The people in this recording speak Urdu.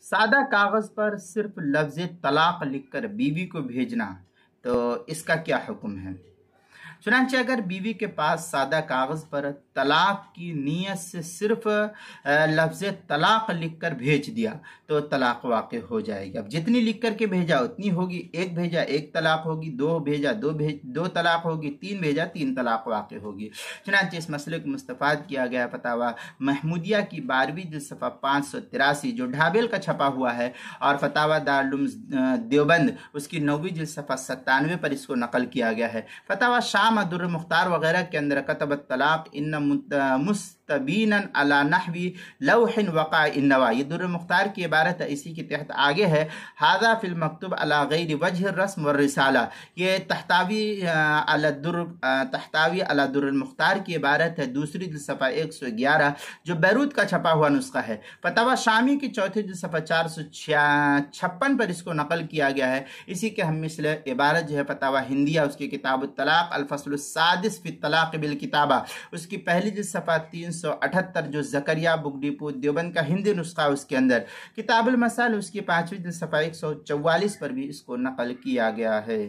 سادہ کاغذ پر صرف لفظ طلاق لکھ کر بیوی کو بھیجنا، تو اس کا کیا حکم ہے؟ چنانچہ اگر بیوی کے پاس سادہ کاغذ پر طلاق کی نیت سے صرف لفظ طلاق لکھ کر بھیج دیا تو طلاق واقع ہو جائے گی۔ اب جتنی لکھ کر کے بھیجا اتنی ہوگی، ایک بھیجا ایک طلاق ہوگی، دو بھیجا دو طلاق ہوگی، تین بھیجا تین طلاق واقع ہوگی۔ چنانچہ اس مسئلے کو مستفاد کیا گیا فتاوی محمودیہ کی 12ویں جلد صفحہ 583 جو ڈھابیل کا چھپا ہوا ہے، اور فتاوی دارالعلوم دیوبند اس کی 9ویں جلد صفحہ 97 پر اس کو نقل کیا گیا ہے۔ فتاوی شام در مختار وغیرہ کے اندر کتب الطلاق ان مستبینا علی نحو لوح وقع النوا، یہ در مختار کی عبارت ہے، اسی کے تحت آگے ہے ھذا فی المکتوب علی غیر وجہ الرسم والرسالہ، یہ تحتاوی علی در المختار کی عبارت ہے، دوسری جلد صفحہ 111 جو بیروت کا چھپا ہوا نسخہ ہے۔ فتاوی شامی کی چوتھی جلد صفحہ 456 پر اس کو نقل کیا گیا ہے۔ اسی کے ہم مثل عبارت جو ہے فتاوی ہندیہ اس کی کتاب الطلاق الفصل السادس فی الطلاق بالکتابہ اس کی پہلی جلد صفحہ 378 جو زکریہ بک ڈپو دیوبند کا ہندی نسخہ اس کے اندر، کتاب المسائل اس کی 5ویں جلد صفحہ 144 پر بھی اس کو نقل کیا گیا ہے۔